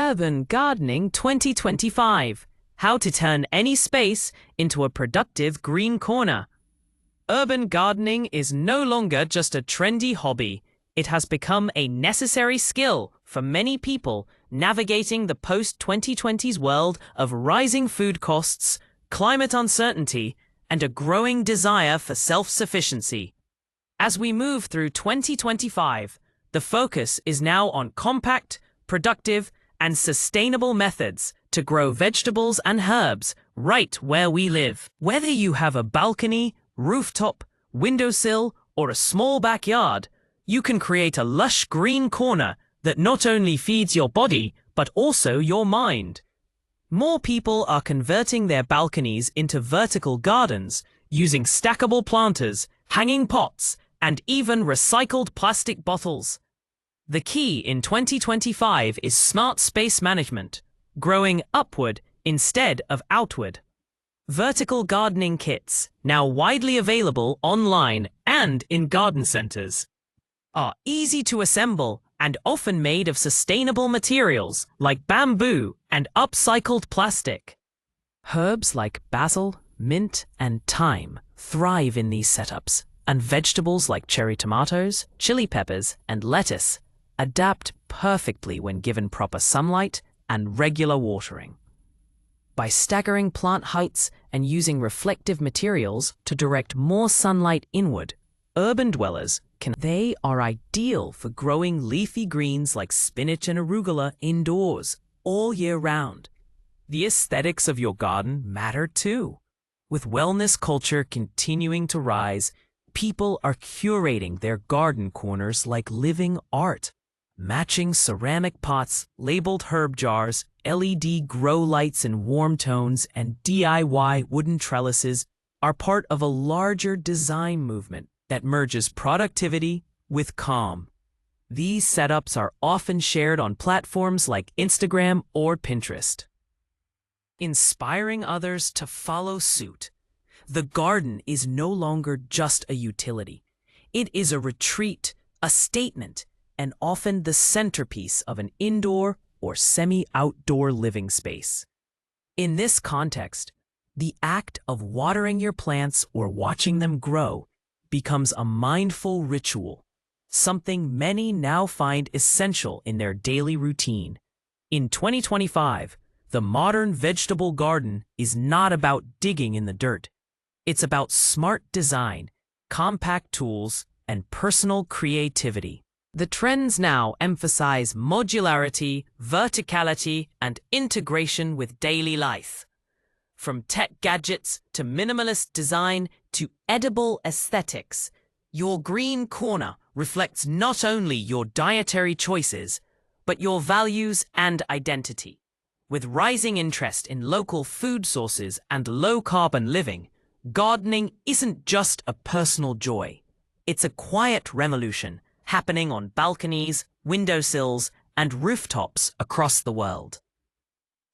Urban Gardening 2025: How to Turn Any Space into a Productive Green Corner. Urban gardening is no longer just a trendy hobby. It has become a necessary skill for many people navigating the post-2020s world of rising food costs, climate uncertainty, and a growing desire for self-sufficiency. As we move through 2025, the focus is now on compact, productive, and sustainable methods to grow vegetables and herbs right where we live. Whether you have a balcony, rooftop, windowsill, or a small backyard, you can create a lush green corner that not only feeds your body, but also your mind. More people are converting their balconies into vertical gardens using stackable planters, hanging pots, and even recycled plastic bottles. The key in 2025 is smart space management, growing upward instead of outward. Vertical gardening kits, now widely available online and in garden centers, are easy to assemble and often made of sustainable materials like bamboo and upcycled plastic. Herbs like basil, mint, and thyme thrive in these setups, and vegetables like cherry tomatoes, chili peppers, and lettuce adapt perfectly when given proper sunlight and regular watering. By staggering plant heights and using reflective materials to direct more sunlight inward, urban dwellers they are ideal for growing leafy greens like spinach and arugula indoors all year round. The aesthetics of your garden matter too. With wellness culture continuing to rise, people are curating their garden corners like living art. Matching ceramic pots, labeled herb jars, LED grow lights in warm tones, and DIY wooden trellises are part of a larger design movement that merges productivity with calm. These setups are often shared on platforms like Instagram or Pinterest, inspiring others to follow suit. The garden is no longer just a utility. It is a retreat, a statement, and often the centerpiece of an indoor or semi-outdoor living space. In this context, the act of watering your plants or watching them grow becomes a mindful ritual, something many now find essential in their daily routine. In 2025, the modern vegetable garden is not about digging in the dirt. It's about smart design, compact tools, and personal creativity. The trends now emphasize modularity, verticality, and integration with daily life. From tech gadgets to minimalist design to edible aesthetics, your green corner reflects not only your dietary choices, but your values and identity. With rising interest in local food sources and low-carbon living, gardening isn't just a personal joy. It's a quiet revolution happening on balconies, windowsills, and rooftops across the world.